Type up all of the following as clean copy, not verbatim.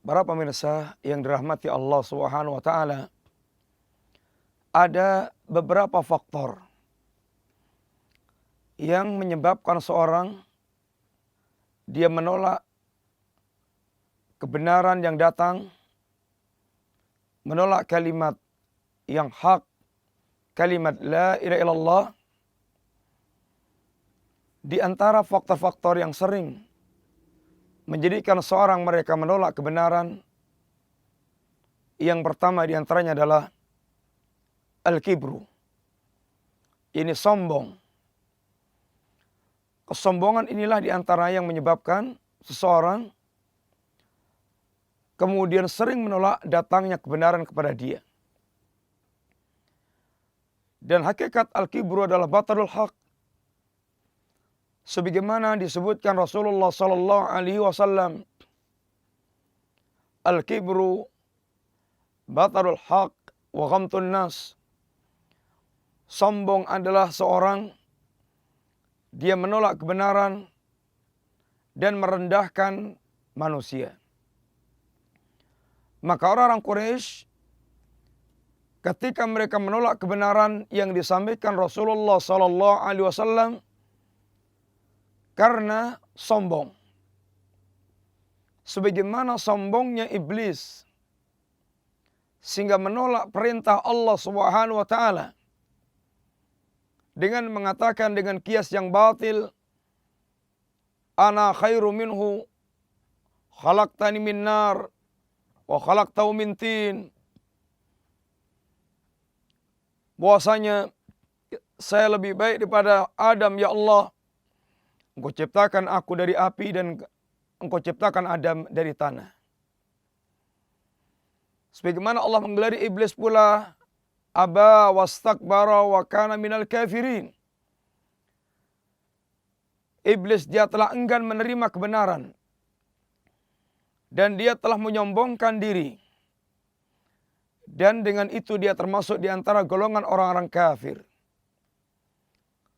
Para pemirsa yang dirahmati Allah Subhanahu wa taala, ada beberapa faktor yang menyebabkan seorang dia menolak kebenaran yang datang, menolak kalimat yang hak, kalimat la ilaha illallah. Di antara faktor-faktor yang sering menjadikan seorang mereka menolak kebenaran, yang pertama di antaranya adalah al-kibru. Ini sombong. Kesombongan inilah di antara yang menyebabkan seseorang kemudian sering menolak datangnya kebenaran kepada dia. Dan hakikat al-kibru adalah batalul haq. Sebagaimana disebutkan Rasulullah sallallahu alaihi wasallam, al-kibru batalul haq wa ghamtun nas. Sombong adalah seorang dia menolak kebenaran dan merendahkan manusia. Maka orang-orang Quraisy ketika mereka menolak kebenaran yang disampaikan Rasulullah sallallahu alaihi wasallam karena sombong. Sebagaimana sombongnya iblis sehingga menolak perintah Allah Subhanahu wa taala dengan mengatakan dengan kias yang batil, ana khairu minhu khalaqtani min nar wa khalaqtahu min tin. Bahwasanya saya lebih baik daripada Adam, ya Allah. Engkau ciptakan aku dari api dan engkau ciptakan Adam dari tanah. Sebagaimana Allah menggelari iblis pula, aba wastakbara wa kana minal kafirin. Iblis dia telah enggan menerima kebenaran dan dia telah menyombongkan diri. Dan dengan itu dia termasuk di antara golongan orang-orang kafir.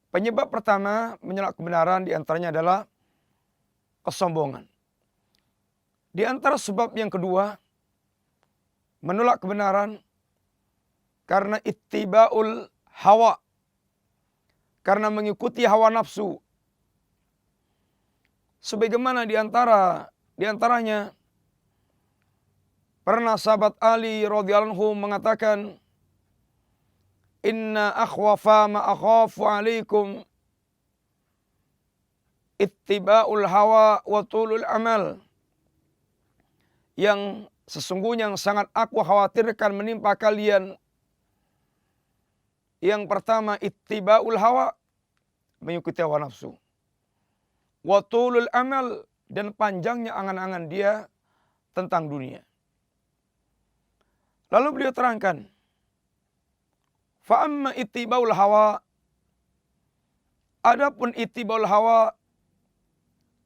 Penyebab pertama menolak kebenaran di antaranya adalah kesombongan. Di antara sebab yang kedua menolak kebenaran karena ittiba'ul hawa, karena mengikuti hawa nafsu. Sebagaimana di antaranya pernah sahabat Ali radhiyallahu anhu mengatakan, inna akhwafa ma akhafu alaikum ittiba'ul hawa wa tulul amal. Yang sesungguhnya yang sangat aku khawatirkan menimpa kalian, yang pertama ittiba'ul hawa, mengikuti hawa nafsu. Wa tulul amal, dan panjangnya angan-angan dia tentang dunia. Lalu beliau terangkan, fa amma ittiba'ul hawa, adapun ittiba'ul hawa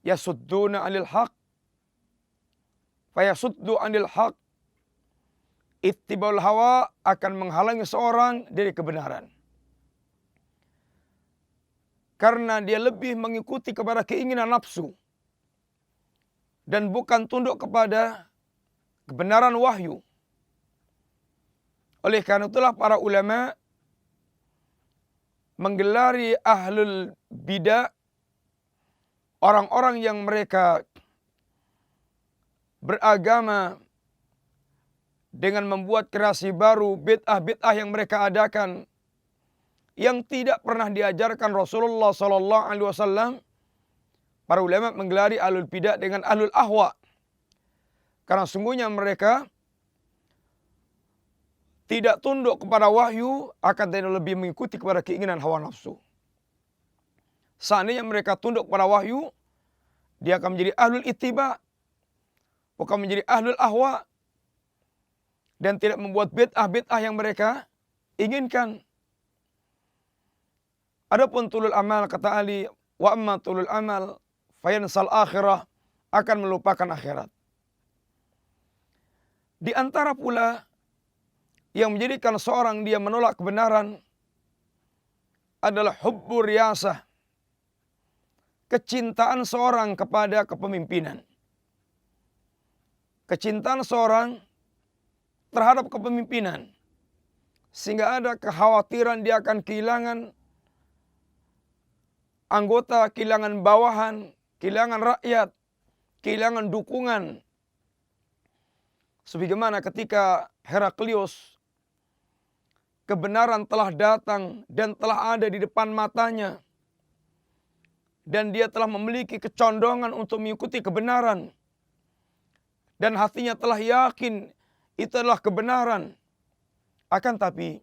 yasudduna 'anil haq fa yasuddu 'anil haq. Ittiba'ul hawa akan menghalangi seorang dari kebenaran. Karena dia lebih mengikuti kepada keinginan nafsu dan bukan tunduk kepada kebenaran wahyu. Oleh karena itulah para ulama menggelari ahlul bidah, orang-orang yang mereka beragama dengan membuat kreasi baru, bid'ah-bid'ah yang mereka adakan, yang tidak pernah diajarkan Rasulullah sallallahu alaihi wasallam. Para ulama menggelari ahlul bidah dengan ahlul ahwa, karena sungguhnya mereka tidak tunduk kepada wahyu, akan tidak lebih mengikuti kepada keinginan hawa nafsu. Seandainya mereka tunduk kepada wahyu, dia akan menjadi ahlul ittiba, bukan menjadi ahlul ahwa, dan tidak membuat bid'ah-bid'ah yang mereka inginkan. Adapun tulul amal, kata Ali, wa amma tulul amal fayansal akhirah, akan melupakan akhirat. Di antara pula yang menjadikan seorang dia menolak kebenaran adalah hubbu riyasah, kecintaan seorang kepada kepemimpinan. kecintaan seorang terhadap kepemimpinan. Sehingga ada kekhawatiran dia akan kehilangan anggota, kehilangan bawahan, kehilangan rakyat, kehilangan dukungan. Sebagaimana ketika Heraklius, kebenaran telah datang dan telah ada di depan matanya. Dan dia telah memiliki kecondongan untuk mengikuti kebenaran. Dan hatinya telah yakin itu adalah kebenaran. Akan tapi,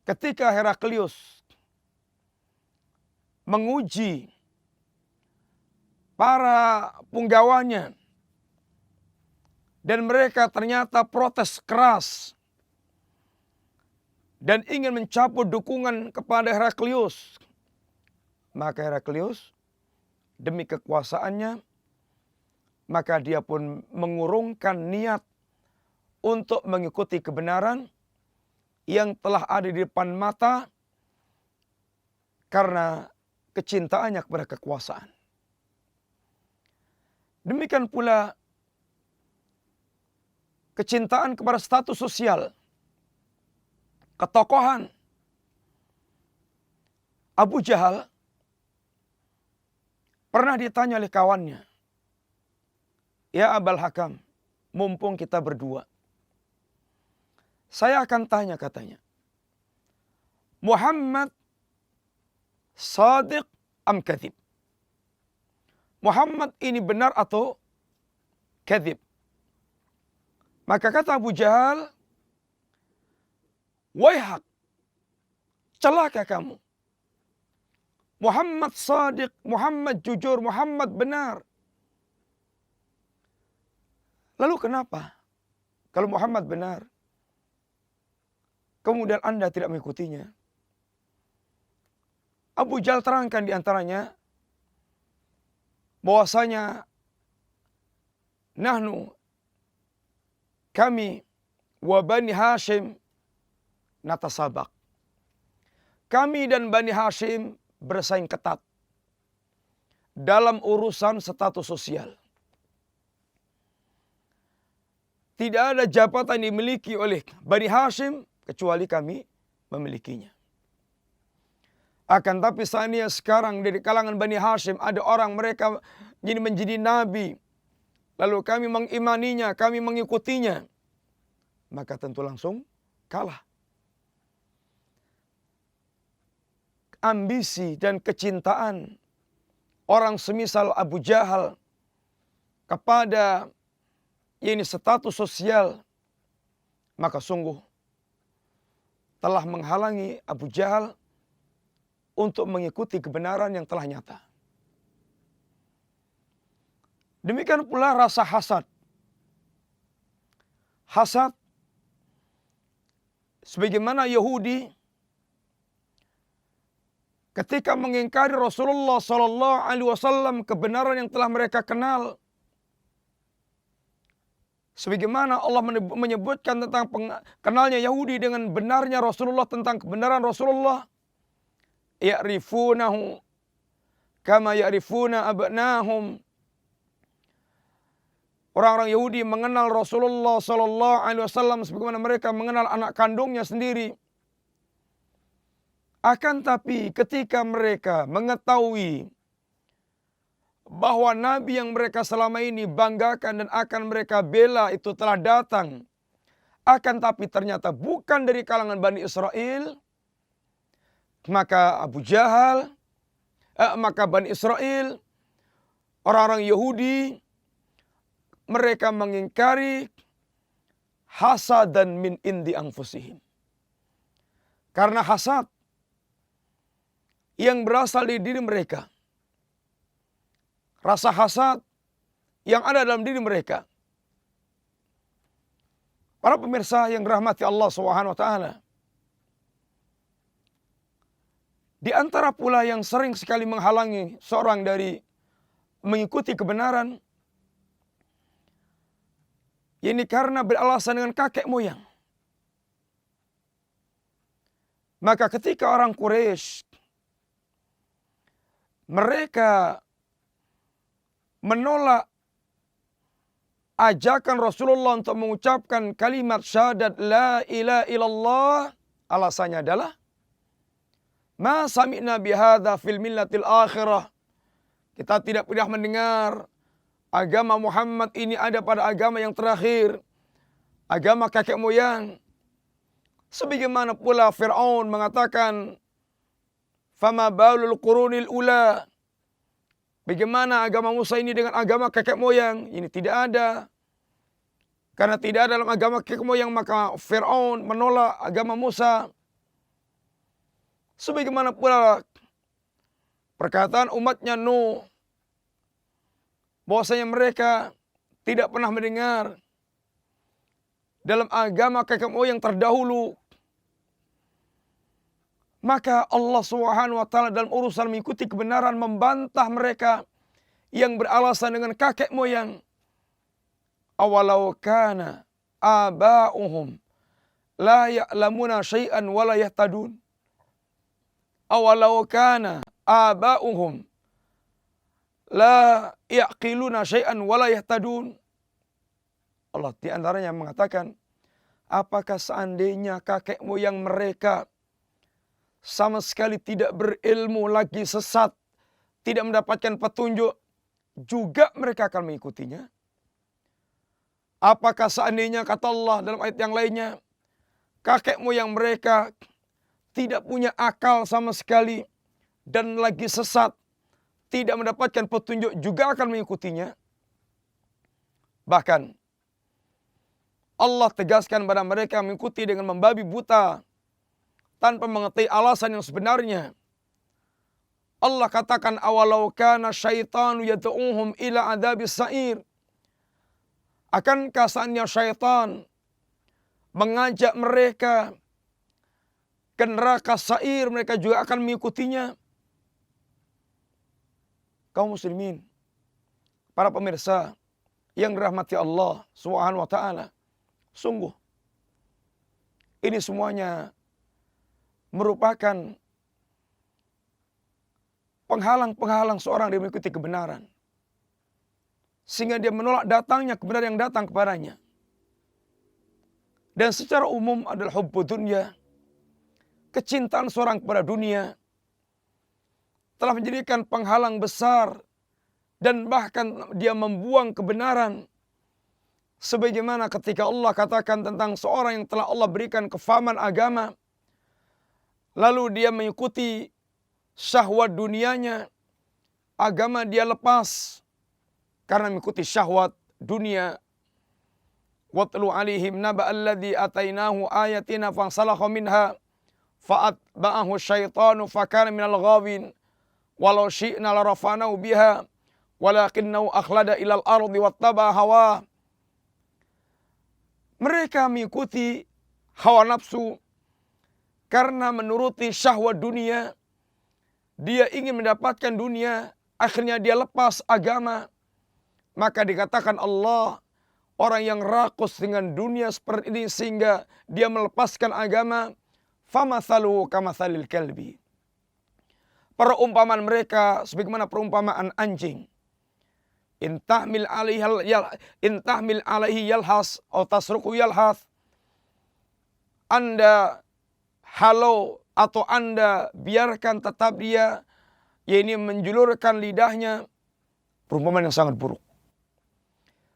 ketika Heraklius menguji para punggawanya, dan mereka ternyata protes keras, dan ingin mencabut dukungan kepada Heraklius, maka Heraklius demi kekuasaannya, maka dia pun mengurungkan niat untuk mengikuti kebenaran yang telah ada di depan mata karena kecintaannya kepada kekuasaan. Demikian pula kecintaan kepada status sosial, ketokohan. Abu Jahal pernah ditanya oleh kawannya, "Ya Abul Hakam, mumpung kita berdua, saya akan tanya," katanya, "Muhammad sadiq am kadhib? Muhammad ini benar atau kadhib?" Maka kata Abu Jahal, "Waihak, celaka kamu. Muhammad sadiq, Muhammad jujur, Muhammad benar. Lalu kenapa kalau Muhammad benar, kemudian Anda tidak mengikutinya?" Abu Jahal terangkan di antaranya bahwasanya kami wa Bani Hashim natasabak. Kami dan Bani Hashim bersaing ketat dalam urusan status sosial. Tidak ada jabatan dimiliki oleh Bani Hashim kecuali kami memilikinya. Akan tapi seandainya sekarang dari kalangan Bani Hashim ada orang mereka menjadi nabi, lalu kami mengimaninya, kami mengikutinya, maka tentu langsung kalah. Ambisi dan kecintaan orang semisal Abu Jahal kepada ini status sosial, maka sungguh telah menghalangi Abu Jahal untuk mengikuti kebenaran yang telah nyata. Demikian pula rasa hasad. Hasad sebagaimana Yahudi ketika mengingkari Rasulullah sallallahu alaihi wasallam kebenaran yang telah mereka kenal. Sebagaimana Allah menyebutkan tentang kenalnya Yahudi dengan benarnya Rasulullah, tentang kebenaran Rasulullah. Ya'rifunahu kama ya'rifuna abnahum. Orang-orang Yahudi mengenal Rasulullah sallallahu alaihi wasallam sebagaimana mereka mengenal anak kandungnya sendiri. Akan tapi ketika mereka mengetahui bahwa Nabi yang mereka selama ini banggakan dan akan mereka bela itu telah datang, akan tapi ternyata bukan dari kalangan Bani Israel, maka Abu Jahal, maka Bani Israel, orang-orang Yahudi, mereka mengingkari hasadan min indi anfusihim. Karena hasad yang berasal dari diri mereka. Rasa hasad yang ada dalam diri mereka. Para pemirsa yang dirahmati Allah Subhanahu wa taala. Di antara pula yang sering sekali menghalangi seorang dari mengikuti kebenaran, ini karena beralasan dengan kakek moyang. Maka ketika orang Quraisy mereka menolak ajakan Rasulullah untuk mengucapkan kalimat syahadat la ilaha illallah, alasannya adalah ma sami'na bihadza fil millatil akhirah. Kita tidak pernah mendengar agama Muhammad ini ada pada agama yang terakhir, agama kakek moyang. Sebagaimana pula Fir'aun mengatakan, fama balul qurunil ula. Bagaimana agama Musa ini dengan agama kakek moyang? Ini tidak ada. Karena tidak ada dalam agama kakek moyang, maka Fir'aun menolak agama Musa. Sebagaimana pula perkataan umatnya Nuh, bahwasanya mereka tidak pernah mendengar dalam agama kakek moyang terdahulu. Maka Allah Subhanahu wa taala dalam urusan mengikuti kebenaran membantah mereka yang beralasan dengan kakek moyang. Awalau kana aba'uhum la ya'lamuna syai'an wa la yahtadun. Awalau kana aba'uhum la ya'qiluna syai'an wa la yahtadun. Allah di antaranya mengatakan, apakah seandainya kakek moyang mereka sama sekali tidak berilmu, lagi sesat, tidak mendapatkan petunjuk, juga mereka akan mengikutinya? Apakah seandainya, kata Allah dalam ayat yang lainnya, kakek moyang mereka tidak punya akal sama sekali dan lagi sesat, tidak mendapatkan petunjuk, juga akan mengikutinya? Bahkan Allah tegaskan pada mereka mengikuti dengan membabi buta tanpa mengetahui alasan yang sebenarnya. Allah katakan, awalau kana syaitanu yad'uhum ila adzabis sa'ir. Akankah seandainya syaitan mengajak mereka ke neraka sa'ir, mereka juga akan mengikutinya? Kaum muslimin, para pemirsa yang dirahmati Allah Subhanahu wa taala, sungguh ini semuanya merupakan penghalang-penghalang seorang dia mengikuti kebenaran, sehingga dia menolak datangnya kebenaran yang datang kepadanya. Dan secara umum adalah hubbu dunya, kecintaan seorang kepada dunia, telah menjadikan penghalang besar dan bahkan dia membuang kebenaran. Sebagaimana ketika Allah katakan tentang seorang yang telah Allah berikan kefahaman agama, lalu dia mengikuti syahwat dunianya, agama dia lepas karena mengikuti syahwat dunia. Watlu alaihim naba alladhi atainahu ayatina fansalakha minha fa'atba'ahu syaitanu fakana minal ghawin walau syi'na larafanahu biha walakinnahu akhlada ilal ardi wattaba hawa. Mereka mengikuti hawa nafsu karena menuruti syahwat dunia. Dia ingin mendapatkan dunia, akhirnya dia lepas agama. Maka dikatakan Allah, orang yang rakus dengan dunia seperti ini sehingga dia melepaskan agama, famathaluhu kamathalil kalbi. Perumpamaan mereka sebagaimana perumpamaan anjing. Intahmil alaihi yalhas atau tasruku yalhas. Anda halau atau Anda biarkan tetap dia, yaitu menjulurkan lidahnya, perumpamaan yang sangat buruk.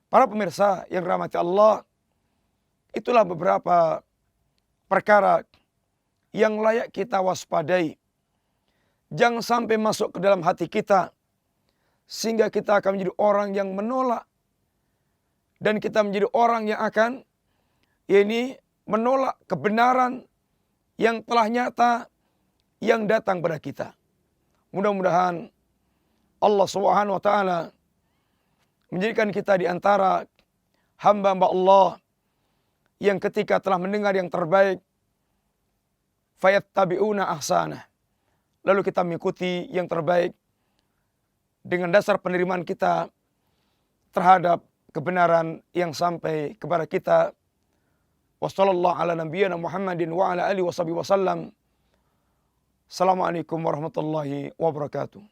Para pemirsa yang dirahmati Allah, itulah beberapa perkara yang layak kita waspadai. Jangan sampai masuk ke dalam hati kita, sehingga kita akan menjadi orang yang menolak. Dan kita menjadi orang yang akan menolak kebenaran yang telah nyata yang datang pada kita. Mudah-mudahan Allah Subhanahu wa taala menjadikan kita di antara hamba-hamba Allah yang ketika telah mendengar yang terbaik, fayattabi'una ahsanah, lalu kita mengikuti yang terbaik dengan dasar penerimaan kita terhadap kebenaran yang sampai kepada kita. Wassallallahu ala nabiyyina Muhammadin wa ala alihi washabihi wasallam. Assalamualaikum warahmatullahi wabarakatuh.